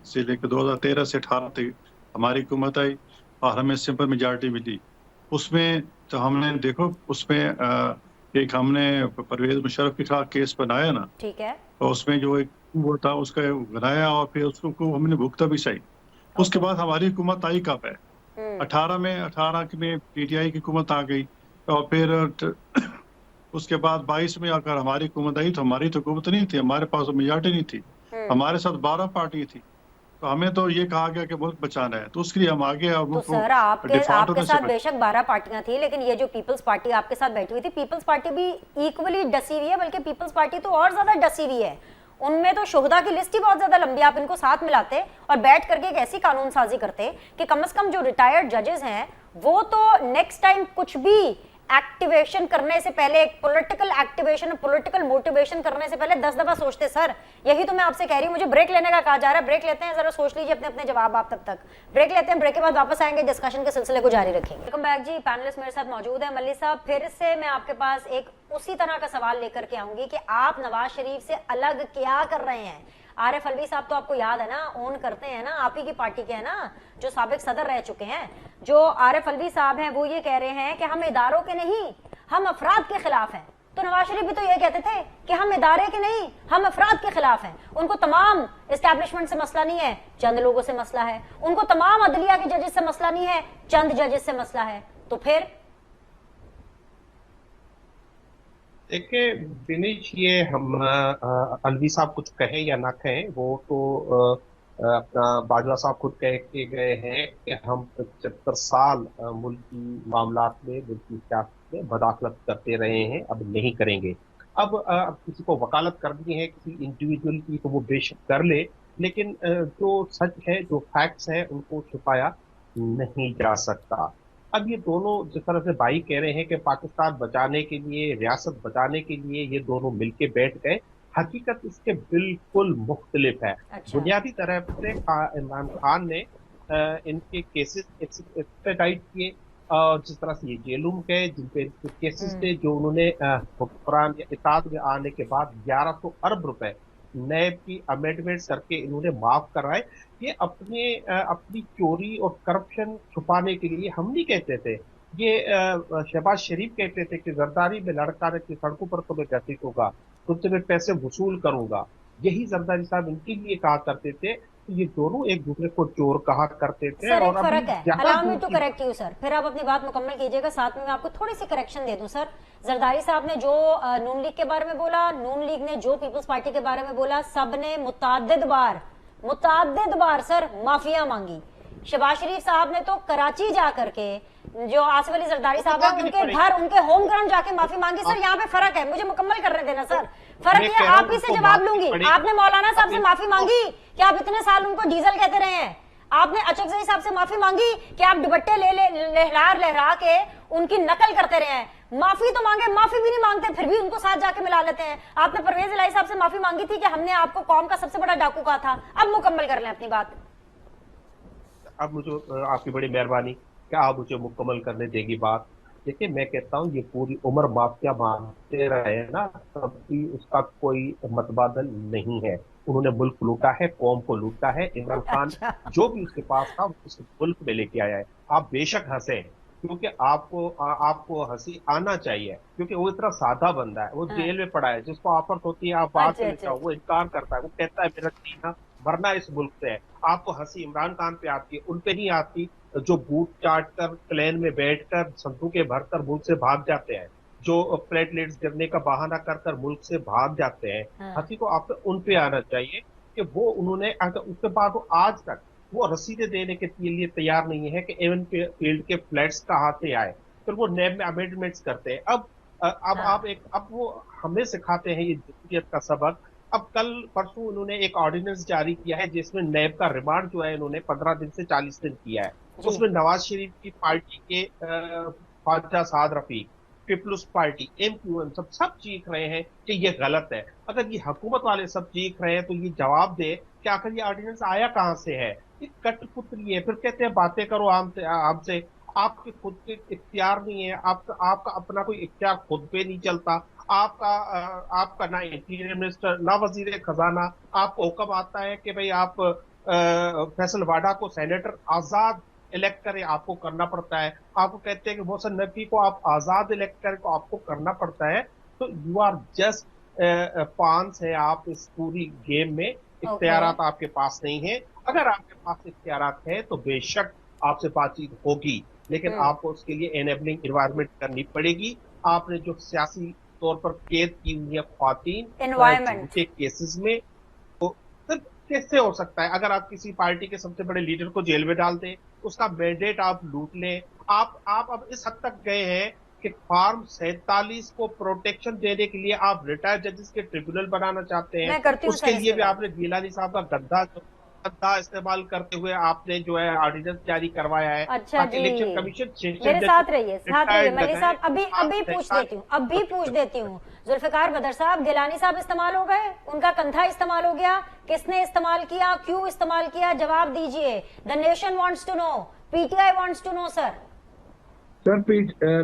S2: से लेकर 2013 से 18 तक हमारी हुकूमत आई और हमें सिंपल मेजॉरिटी मिली। उसमें तो हमने देखो, उसमें एक हमने परवेज मुशर्रफ के खिलाफ केस बनाया ना,
S1: ठीक है,
S2: और उसमें जो एक वो था उसका बनाया, और फिर उसको हमने भुगता भी सही। उसके बाद हमारी हुकूमत आई कब है, 18 में पीटीआई की हुकूमत आ गई, और फिर उसके बाद 22 में आकर हमारी हुकूमत आई, तो हमारी तो हुकूमत नहीं थी, हमारे पास तो मेजॉरिटी नहीं थी, हमारे साथ 12 पार्टी थी, तो हमें तो ये कहा गया कि मुल्क बचाना है, तो उसके लिए हम आगे
S1: तो सर आपके साथ बेशक 12 पार्टियां थी, लेकिन ये जो पीपल्स पार्टी आपके साथ बैठी हुई थी, पीपल्स पार्टी भी इक्वली डसी हुई है, बल्कि पीपल्स पार्टी तो और ज्यादा डसी हुई है। उनमें तो शोहदा की लिस्ट ही बहुत ज्यादा लंबी, आप इनको साथ मिलाते और बैठ करके एक ऐसी कानून साजी करते कि कम से कम जो रिटायर्ड जजेस हैं वो तो नेक्स्ट टाइम कुछ भी एक्टिवेशन करने से पहले, एक पॉलिटिकल एक्टिवेशन, पॉलिटिकल मोटिवेशन करने से पहले 10 दफा सोचते। सर यही तो मैं आपसे कह रही हूँ, मुझे ब्रेक लेने का कहा जा रहा है, ब्रेक लेते हैं, जरा सोच लीजिए अपने अपने जवाब आप तब तक। ब्रेक लेते हैं, ब्रेक के बाद वापस आएंगे, डिस्कशन के सिलसिले को जारी रखेंगे। वेलकम बैक जी, पैनलिस्ट मेरे साथ मौजूद है। मल्लिक साहब, फिर से मैं आपके पास एक उसी तरह का सवाल लेकर के आऊंगी कि आप नवाज शरीफ से अलग क्या कर रहे हैं। आरिफ अलवी साहब तो आपको याद है ना, ओन करते हैं ना, आप ही की पार्टी के हैं ना, जो साबिक सदर रह चुके हैं। जो आरिफ अलवी साहब हैं वो ये कह रहे हैं कि हम इदारों के नहीं, हम अफराद के खिलाफ हैं। तो नवाज शरीफ भी तो ये कहते थे कि हम इदारे के नहीं, हम अफराद के खिलाफ हैं। उनको तमाम एस्टैब्लिशमेंट से मसला नहीं है, चंद लोगों से मसला है। उनको तमाम अदलिया के जजेस से मसला नहीं है, चंद जजेस से मसला है। तो फिर
S3: देखिए बिनीश, ये हम अलवी साहब कुछ कहें या ना कहें, वो तो अपना बाजवा साहब खुद कह के गए हैं कि हम 75 साल मुल्की मामलात में, मुल्की सियासत में बदाखलत करते रहे हैं, अब नहीं करेंगे। अब किसी को वकालत करनी है किसी इंडिविजुअल की तो वो बेशक कर ले, लेकिन जो सच है, जो फैक्ट्स हैं, उनको छुपाया नहीं जा सकता। अब ये दोनों, जिस तरह से भाई कह रहे हैं कि पाकिस्तान बचाने के लिए, रियासत बचाने के लिए ये दोनों मिलके बैठ गए, हकीकत इसके बिल्कुल मुख्तलिफ है।
S1: अच्छा।
S3: बुनियादी तरह से इमरान खान ने इनके केसेस एक्सट्राडाइट किए, और जिस तरह से ये जेलों में गए, जिन पे केसेस थे जो उन्होंने हुक्मरान या इताद में आने के बाद 1100 अरब रुपए नैब की अमेंडमेंट करके इन्होंने माफ कराए। ये अपनी चोरी और करप्शन छुपाने के लिए हम नहीं कहते थे, ये शहबाज शरीफ कहते थे कि जरदारी में लड़काने की सड़कों पर तुम्हें घसीटूंगा, तुमसे मैं पैसे वसूल करूंगा। यही जरदारी साहब इनके लिए कहा करते थे तो ये दोनों एक दूसरे को चोर कहा करते थे।
S1: सर एक
S3: और
S1: फर्क है,
S3: जहाँ
S1: अलाउ मी
S3: दूर
S1: टू
S3: की-
S1: करेक्ट यू सर, फिर आप अपनी बात मुकम्मल कीजिएगा, साथ में मैं आपको थोड़ी सी करेक्शन दे दूं सर। जरदारी साहब ने जो नून लीग के बारे में बोला, नून लीग ने जो पीपल्स पार्टी के बारे में बोला, सब ने मुताद्दिद बार सर माफिया मांगी। शहबाज शरीफ साहब ने तो कराची जा करके, जो आसिफ अली जरदारी साहब है, उनके घर, उनके होम ग्राउंड जाके माफी मांगी। सर यहाँ पे फर्क है, मुझे मुकम्मल करने देना सर। फर्क ये, आप ही से जवाब लूंगी। आपने मौलाना साहब से माफी मांगी कि आप इतने साल उनको डीजल कहते रहे हैं। आपने अचकजई साहब से माफी मांगी कि आप दुपट्टे लहरा के उनकी नकल करते रहे हैं। माफी तो मांगे, माफी भी नहीं मांगते, फिर भी उनको साथ जाके मिला लेते हैं। आपने परवेज इलाही साहब से माफी मांगी थी कि हमने आपको कौम का सबसे बड़ा डाकू कहा था। अब मुकम्मल कर लें अपनी बात।
S3: अब मुझे आपकी बड़ी मेहरबानी कि आप मुझे मुकम्मल करने देगी बात। देखिए, मैं कहता हूँ ये पूरी उम्र माफिया मानते रहे ना, तभी उसका कोई मतबादल नहीं है। उन्होंने मुल्क लूटा है, कौम को लूटा है। इमरान खान जो भी उसके पास था उसे मुल्क में लेके आया है। आप बेशक हंसे, क्योंकि आपको हंसी आना चाहिए, क्योंकि वो इतना सादा बंदा है। वो जेल में पड़ा है, जिसको ऑफर होती है आप बात
S1: अच्छा,
S3: करने जाओ, वो इनकार करता है। वो कहता है मेरा जीना मरना इस मुल्क से है। आपको हंसी इमरान खान पे आती है, उन पे नहीं आती जो बूट चाट कर प्लेन में बैठकर संदूकें भरकर मुल्क से भाग जाते हैं, जो प्लेटलेट्स गिरने का बहाना कर कर मुल्क से भाग जाते हैं। हंसी को आप उन पे आना चाहिए कि वो उन्होंने उसके बाद वो आज तक वो रसीदें देने के लिए तैयार नहीं है कि एवन फील्ड के फ्लैट्स कहाँ से आए। फिर वो नैब में अमेंडमेंट्स करते हैं। अब वो हमें सिखाते हैं ये जमहूरियत का सबक। अब कल परसों उन्होंने एक ऑर्डिनेंस जारी किया है, जिसमें नैब का रिमांड जो है इन्होंने 15 दिन से 40 दिन किया है। उसमें नवाज शरीफ की पार्टी के Khawaja Saad Rafique, peoples party, MQM सब चीख रहे हैं कि ये गलत है। अगर ये हुकूमत वाले सब चीख रहे हैं तो ये जवाब दे कि आखिर ये ऑर्डिनेंस आया कहां से है। ये कठपुतली है। फिर कहते हैं बातें करो हमसे। आपके खुद के इख्तियार नहीं है। आपका अपना कोई इख्तियार खुद पे नहीं चलता। आपका ना इंटीरियर मिनिस्टर, ना वजीर खजाना। आपको हुक्म आता है कि भाई आप फैसल वाडा को सेनेटर आजाद इलेक्ट करें, आपको करना पड़ता है। आपको कहते हैं कि मोहसिन नकवी को आप आजाद इलेक्ट करें, तो आपको करना पड़ता है। तो यू आर जस्ट पांच है आप इस पूरी गेम में। इख्तियारात आपके पास नहीं है। अगर आपके पास इख्तियारात है तो बेशक आपसे बातचीत होगी, लेकिन आपको उसके लिए एनेबलिंग इन्वायरमेंट करनी पड़ेगी। आपने जो सियासी तौर पर कैद की हुई है ख्वातीन के केसेस में, तो कैसे हो सकता है? अगर आप किसी पार्टी के सबसे बड़े लीडर को जेल में डाल दें, उसका मैंडेट आप लूट लें। आप अब इस हद तक गए हैं कि फॉर्म 47 को प्रोटेक्शन देने के लिए आप रिटायर्ड जजेस के ट्रिब्यूनल बनाना चाहते हैं। उसके लिए भी आपने गिलानी साहब का गद्दा इस्तेमाल करते हुए आपने जो है ऑर्डिनेंस जारी करवाया है।
S1: अच्छा जी,
S3: इलेक्शन कमीशन
S1: मेरे साथ रहिए मलिक साहब। अभी पूछ देती हूँ जुल्फिकार बदर साहब, गिलानी साहब इस्तेमाल हो गए, उनका कंधा इस्तेमाल हो गया, किसने इस्तेमाल किया, क्यों इस्तेमाल किया, जवाब दीजिए। The nation wants to know, PTI wants to know sir.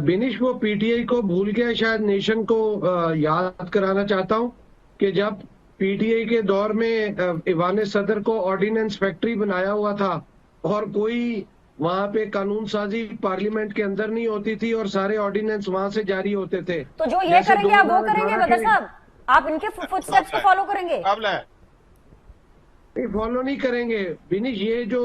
S4: Binish वो पीटीआई को भूल गया, शायद नेशन को याद कराना चाहता हूँ कि जब पीटीआई के दौर में ईवान सदर को ऑर्डिनेंस फैक्ट्री बनाया हुआ था और कोई वहां पे कानून साजी पार्लियामेंट के अंदर नहीं होती थी और सारे ऑर्डिनेंस वहां से जारी होते थे।
S1: तो जो ये करेंगे आप वो करेंगे बदर साहब, आप इनके फुटस्टेप्स को फॉलो करेंगे?
S4: फॉलो नहीं करेंगे बिनिश। ये जो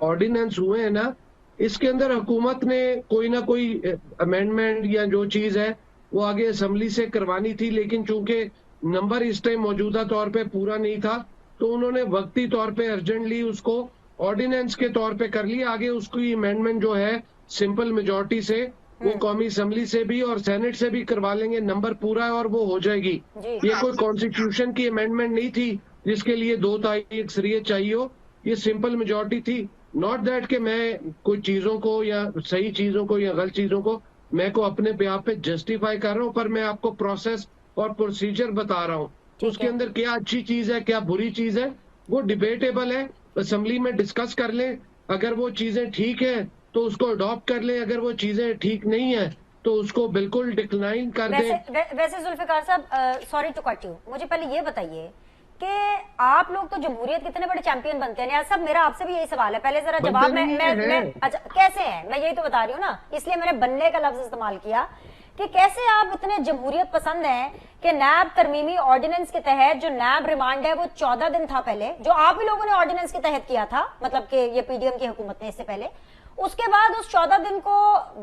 S4: ऑर्डिनेंस हुए हैं ना, इसके अंदर हुकूमत ने कोई ना कोई अमेंडमेंट या जो चीज है वो आगे असेंबली से करवानी थी, लेकिन चूंकि नंबर इस टाइम मौजूदा तौर पे पूरा नहीं था तो उन्होंने वक्ती तौर पे अर्जेंटली उसको ऑर्डिनेंस के तौर पे कर लिया। आगे उसकी अमेंडमेंट जो है सिंपल मेजोरिटी से वो कौमी असेंबली से भी और सेनेट से भी करवा लेंगे, नंबर पूरा है और वो हो जाएगी। ये कोई कॉन्स्टिट्यूशन की अमेंडमेंट नहीं थी जिसके लिए 2/3 अक्सरियत चाहिए हो। ये सिंपल मेजोरिटी थी। नॉट दैट कि मैं कुछ चीजों को या सही चीजों को या गलत चीजों को मैं को अपने आप पे जस्टिफाई कर रहा हूँ, पर मैं आपको प्रोसेस और प्रोसीजर बता रहा हूँ। उसके अंदर क्या अच्छी चीज है, क्या बुरी चीज है, वो डिबेटेबल है। असेंबली में डिस्कस कर लें। अगर वो चीजें ठीक है तो उसको अडॉप्ट कर लें, अगर वो चीजें ठीक नहीं है तो उसको बिल्कुल डिक्लाइन कर दें।
S1: वैसे जुल्फिकार साहब, सॉरी टू कट यू, मुझे पहले ये बताइए कि आप लोग तो जमहूरियत कितने बड़े चैंपियन बनते हैं। सब मेरा आपसे भी यही सवाल है, पहले जरा जवाब मैं अच्छा कैसे है, मैं यही तो बता रही हूँ ना, इसलिए मैंने बनने का लफ्ज इस्तेमाल किया कि कैसे आप इतने जमहूरियत पसंद हैं कि नैब तरमीमी ऑर्डिनेंस के तहत जो नैब रिमांड है वो 14 दिन था पहले, जो आप ही लोगों ने ऑर्डिनेंस के तहत किया था, मतलब कि ये पीडीएम की हुकूमत ने इससे पहले, उसके बाद उस 14 दिन को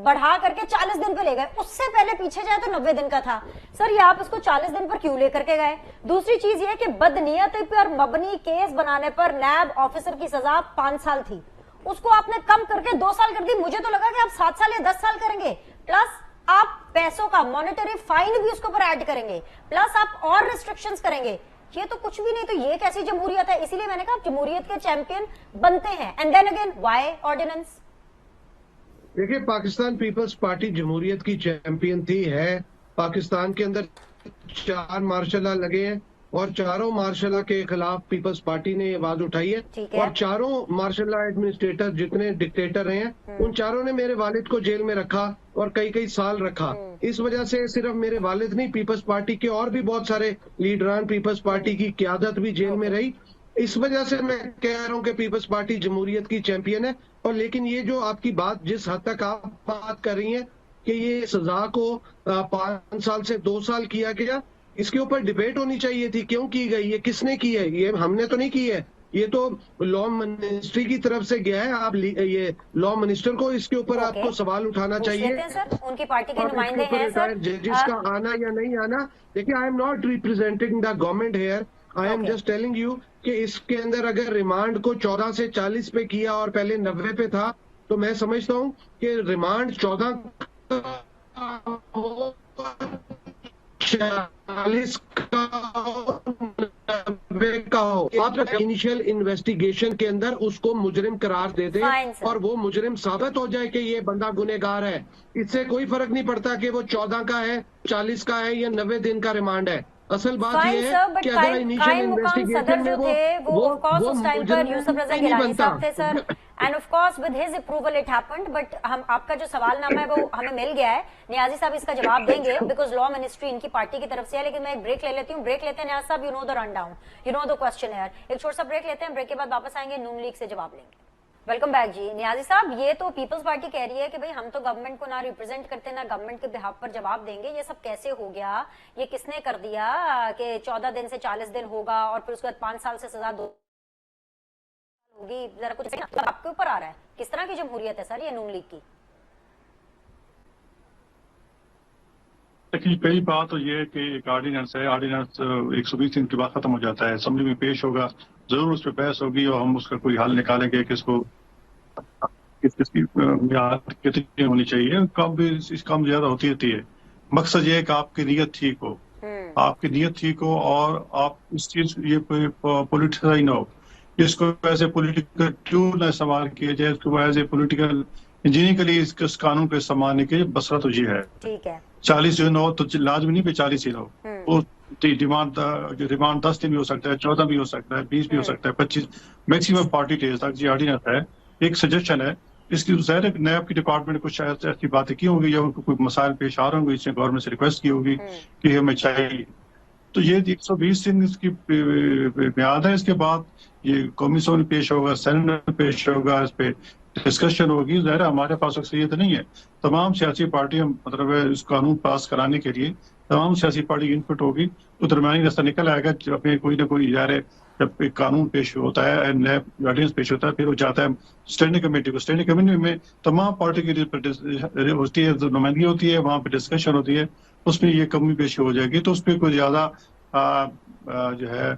S1: बढ़ा करके 40 दिन पे ले गए। उससे पहले पीछे जाए तो 90 दिन का था। सर ये आप इसको 40 दिन पर क्यों लेकर के गए? दूसरी चीज ये कि बदनीयती पर मबनी केस बनाने पर नैब ऑफिसर की सजा 5 साल थी, उसको आपने कम करके 2 साल कर दी। मुझे तो लगा कि आप 7 साल या 10 साल करेंगे, प्लस आप पैसों का मॉनेटरी फाइन भी उसके ऊपर ऐड करेंगे, प्लस आप और रिस्ट्रिक्शंस करेंगे। ये तो कुछ भी नहीं, तो ये कैसी जमहूरियत है? इसीलिए मैंने कहा जमहूरियत के चैंपियन बनते हैं। And then again why ordinance?
S4: देखिए, पाकिस्तान पीपल्स पार्टी जमहूरियत की चैंपियन थी, है। पाकिस्तान के अंदर 4 मार्शल लॉ लगे हैं और चारों मार्शल लॉ के खिलाफ पीपल्स पार्टी ने आवाज उठाई है। और चारों मार्शल लॉ एडमिनिस्ट्रेटर जितने डिक्टेटर हैं उन चारों ने मेरे वालिद को जेल में रखा और कई कई साल रखा। इस वजह से सिर्फ मेरे वालिद नहीं, पीपल्स पार्टी के और भी बहुत सारे लीडरान पीपल्स पार्टी की क्यादत भी जेल में रही। इस वजह से मैं कह रहा हूं कि पीपल्स पार्टी जमहूरियत की चैंपियन है। और लेकिन ये जो आपकी बात, जिस हद तक आप बात कर रही हैं कि ये सजा को 5 साल से 2 साल किया गया, इसके ऊपर डिबेट होनी चाहिए थी। क्यों की गई, ये किसने की है? ये हमने तो नहीं की है, ये तो लॉ मिनिस्ट्री की तरफ से गया है। आप ये लॉ मिनिस्टर को इसके ऊपर आपको सवाल उठाना चाहिए।
S1: सर उनकी पार्टी के नुमाइंदे हैं सर,
S4: जिसका आना या नहीं आना। देखिए, I am not representing the government here, I am just telling you कि इसके अंदर अगर रिमांड को 14 से 40 पे किया और पहले 90 पे था, तो मैं समझता हूँ कि रिमांड 14 40 का हो। आप इनिशियल इन्वेस्टिगेशन के अंदर उसको मुजरिम करार दे दे और वो मुजरिम साबित हो जाए कि ये बंदा गुनहगार है। इससे कोई फर्क नहीं पड़ता कि वो 14 का है, 40 का है या 90 दिन का रिमांड है। असल बात ये है कि अगर इनिशियल इन्वेस्टिगेशन में वो
S1: उस टाइम पर यूसुफ रजा गिलानी साहब थे sir, end of course with his approval it happened. But हम आपका जो सवालनामा है वो हमें मिल गया है, नियाजी साहब इसका जवाब देंगे बिकॉज लॉ मिनिस्ट्री इनकी पार्टी की तरफ से है। लेकिन मैं एक ब्रेक ले लेती हूँ, ब्रेक लेते हैं नियाज साहब, you know the run down, you know the question. एक छोटा सा ब्रेक लेते हैं, ब्रेक के बाद वापस आएंगे, नून लीग से जवाब लेंगे। वेलकम बैक जी। नियाजी साहब, ये तो पीपल्स पार्टी कह रही है कि भाई हम तो गवर्नमेंट को ना रिप्रेजेंट करते ना गवर्नमेंट के बिहाफ पर जवाब देंगे। ये सब कैसे हो गया? ये किसने कर दिया कि 14 दिन से 40 दिन होगा और फिर उसके बाद 5 साल से सजा 2 होगी? जरा कुछ आपके ऊपर आ रहा है, किस तरह की जमहूरियत है सर ये नून लीग की?
S2: देखिए, पहली बात तो ये है कि एक ऑर्डिनेंस है, ऑर्डिनेंस 120 दिन के बाद खत्म हो जाता है, असेंबली में पेश होगा, जरूर उस पर बहस होगी और हम उसका कोई हल निकालेंगे कि इसको किसकी मियाद कितनी होनी चाहिए। कम भी कम ज्यादा होती रहती है। मकसद ये है कि आपकी नीयत ठीक हो, आपकी नीयत ठीक हो और आप इस चीज ये पॉलिटिसाइज ना हो, इसको ऐसे पॉलिटिकल टूल ना इस्तेमाल किया जाए, इसको एज ए पॉलिटिकल इंजीनियरिंग के लिए इस कानून को इस्तेमाल नहीं किया। बसरा तो ये है,
S1: ठीक है
S2: 40 दिन हो तो लाजमी नहीं पे 40 ही हो, वो डिमांड 10 दिन भी हो सकता है, 14 भी हो सकता है, 20 भी हो सकता है, 25 मैक्सिमम पार्टी डेज तक जी ऑर्डिनेंस है। एक सजेशन है, इसकी ज़ाहिर है नैब की डिपार्टमेंट कुछ ऐसी बातें की होंगी या उनको कोई मसाइल पेश आ रहे होंगे, इसने गवर्नमेंट से रिक्वेस्ट की होगी कि हमें चाहिए। तो ये 120 दिन इसकी म्याद है। इसके बाद ये कौमी असम्बली पेश होगा, सेनेट में पेश होगा, इस पे डिस्कशन होगी। ज़ाहिर है हमारे पास अक्सरियत नहीं है, तमाम सियासी पार्टियां मतलब इस कानून पास कराने के लिए तमाम सियासी पार्टी इनपुट होगी, तो दरमियानी रास्ता निकल आएगा। जब कोई ना कोई इदारे जब एक कानून पेश होता है, नैब ऑर्डिनेंस पेश होता है, फिर वो जाता है स्टैंडिंग कमेटी को। स्टैंडिंग कमेटी में तमाम पार्टी की होती है, नुमाइंदगी होती है, वहाँ पे डिस्कशन होती है, उसमें ये कमी पेशी हो जाएगी। तो उस पर कोई ज्यादा जो है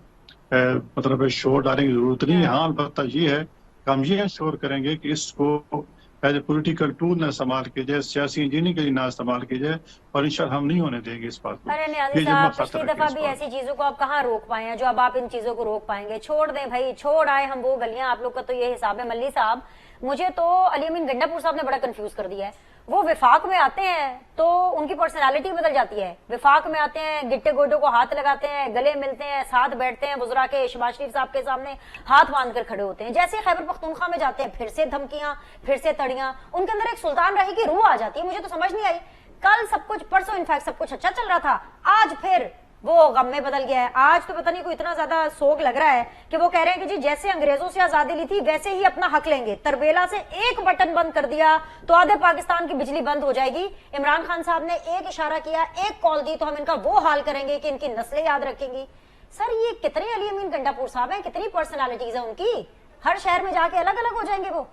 S2: मतलब शोर डालने की जरूरत नहीं है। हाँ, अलबत्ता ये है कि हम ये इंश्योर करेंगे कि इसको एज ए पोलिटिकल टूल ना इस्तेमाल किया जाए, सियासी इंजीनियरिंग के लिए ना इस्तेमाल किया जाए, और इंशाल्लाह हम नहीं होने देंगे इस बात को।
S1: अरे नियाज़ी साहब, पिछली दफा भी ऐसी चीजों को आप कहाँ रोक पाए हैं जो अब आप इन चीजों को रोक पाएंगे? छोड़ दें भाई, छोड़ आए हम वो गलियां। आप लोग का तो ये हिसाब है। मल्ली साहब, मुझे तो अली अमीन गंडापुर साहब ने बड़ा कंफ्यूज कर दिया है। वो विफाक में आते हैं तो उनकी पर्सनालिटी बदल जाती है। विफाक में आते हैं, गिट्टे गोडों को हाथ लगाते हैं, गले मिलते हैं, साथ बैठते हैं, वज़रा के शहबाज शरीफ साहब के सामने हाथ बांध कर खड़े होते हैं। जैसे खैबर पख्तूनख्वा में जाते हैं, फिर से धमकियां, फिर से तड़ियां। उनके अंदर एक सुल्तान राही की रूह आ जाती है। मुझे तो समझ नहीं आई। कल सब कुछ, परसों इनफैक्ट सब कुछ अच्छा चल रहा था, आज फिर वो गम में बदल गया है। आज तो पता नहीं कोई इतना ज्यादा सोग लग रहा है कि वो कह रहे हैं कि जी जैसे अंग्रेजों से आजादी ली थी वैसे ही अपना हक लेंगे। तरबेला से एक बटन बंद कर दिया तो आधे पाकिस्तान की बिजली बंद हो जाएगी। इमरान खान साहब ने एक इशारा किया, एक कॉल दी तो हम इनका वो हाल करेंगे कि इनकी नस्लें याद रखेंगी। सर ये कितने अली अमीन गंडापुर साहब हैं, कितनी पर्सनालिटीज है उनकी, हर शहर में जाके अलग अलग हो जाएंगे वो।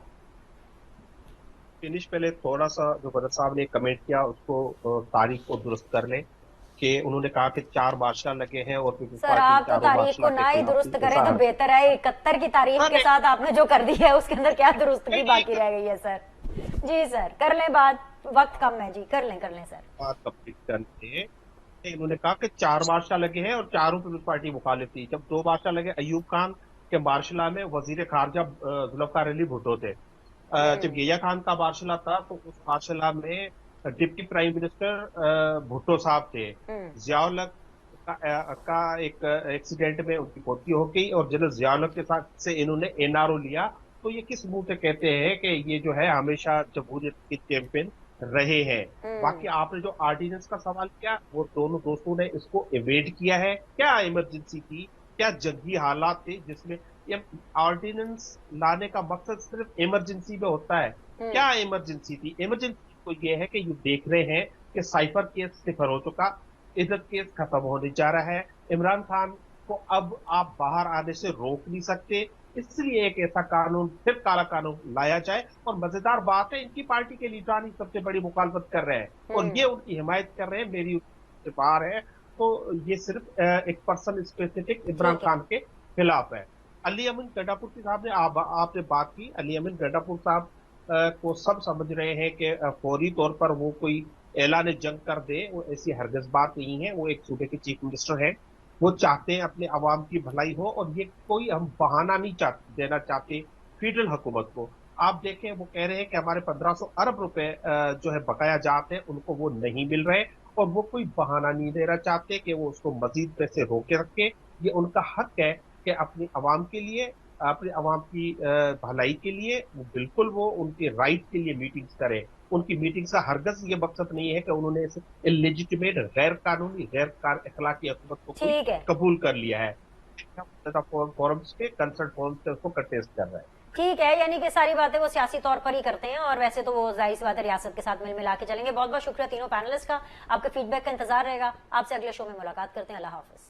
S3: फिनिश पहले थोड़ा सा जो बदर साहब ने कमेंट किया उसको तारीख को दुरुस्त कर ले कि उन्होंने कहा कि 4 बादशाह लगे हैं और पीपल्स
S1: सर
S3: पार्टी
S1: आप तो
S3: चारों
S1: तारीख
S3: बादशाह
S1: को
S3: के
S1: ना ही
S3: खिलाफ
S1: दुरुस्त
S3: थी।
S1: करें
S3: ऐसा
S1: तो
S3: है।
S1: बेहतर है। 71 की तारीख के साथ आपने जो कर दी है उसके अंदर क्या दुरुस्तगी बाकी रह गई है सर। जी सर कर लें बात, वक्त कम है जी, कर लें सर।
S3: बात कंप्लीट करके इन्होंने कहा कि 4 बादशाह लगे हैं और चारों पीपल्स पार्टी मुखालिफ थी। जब 2 बादशाह लगे, अयूब खान के मार्शला में वजीर खारजा जुल्फकार अली भुट्टो थे। जब यहिया खान का मार्शला था तो उस मार्शला में डिप्टी प्राइम मिनिस्टर भुट्टो साहब थे। जियाउल हक का एक एक्सीडेंट में उनकी मौत हो गई और जनरल जियाउल हक के साथ से इन्होंने एनआरओ लिया। तो ये किस मुंह से कहते हैं कि ये जो है हमेशा जमहूरियत के चैंपियन रहे हैं। बाकी आपने जो ऑर्डिनेंस का सवाल किया, वो दोनों दोस्तों ने इसको एवेड किया है। क्या इमरजेंसी थी, क्या जंगी हालात थे जिसमें ये ऑर्डिनेंस लाने का मकसद सिर्फ इमरजेंसी में होता है? क्या इमरजेंसी थी? इमरजेंसी तो ये है कि ये देख रहे हैं कि साइफर केस सिफर हो चुका, इज्जत केस खत्म होने जा रहा है, इमरान खान को अब आप बाहर आने से रोक नहीं सकते, इसलिए एक ऐसा कानून, फिर काला कानून लाया जाए। और मजेदार बात है, इनकी पार्टी के लीडरान सबसे बड़ी मुखालफत कर रहे हैं और ये उनकी हिमायत कर रहे हैं, मेरी से बाहर है। तो ये सिर्फ एक पर्सन स्पेसिफिक इमरान खान के खिलाफ है। अली अमीन गंडापुर साहब ने आपने बात की। अली अमीन गंडापुर साहब को सब समझ रहे हैं कि फौरी तौर पर वो कोई ऐलान जंग कर दे, वो ऐसी हरगिज बात नहीं है। वो एक सूबे के चीफ मिनिस्टर हैं, वो चाहते हैं अपने अवाम की भलाई हो और ये कोई हम बहाना नहीं देना चाहते फेडरल हुकूमत को। आप देखें, वो कह रहे हैं कि हमारे 1500 अरब रुपए जो है बकाया जाते हैं उनको वो नहीं मिल रहे और वो कोई बहाना नहीं देना चाहते कि वो उसको मजीद पैसे रोके रखे। ये उनका हक है कि अपनी अवाम के लिए, अपने अवाम की भलाई के लिए बिल्कुल वो उनके राइट के लिए मीटिंग्स करें। उनकी मीटिंग्स का हरगज ये मकसद नहीं है कि उन्होंने इलेजिटिमेट गैर कानूनी गैर अखलाकी हुकूमत को कोई कबूल कर लिया है। फोरम्स के कंसर्ट फोरम्स से उसको कंटेस्ट कर रहा है।
S1: ठीक है, यानी कि सारी बातें वो सियासी तौर पर ही करते हैं और वैसे तो वो जाहिर सी बात है रियासत के साथ मिल मिला के चलेंगे। बहुत बहुत शुक्रिया तीनों पैनलिस्ट का, आपके फीडबैक का इंतजार रहेगा। आपसे अगले शो में मुलाकात करते हैं। अल्लाह हाफिज।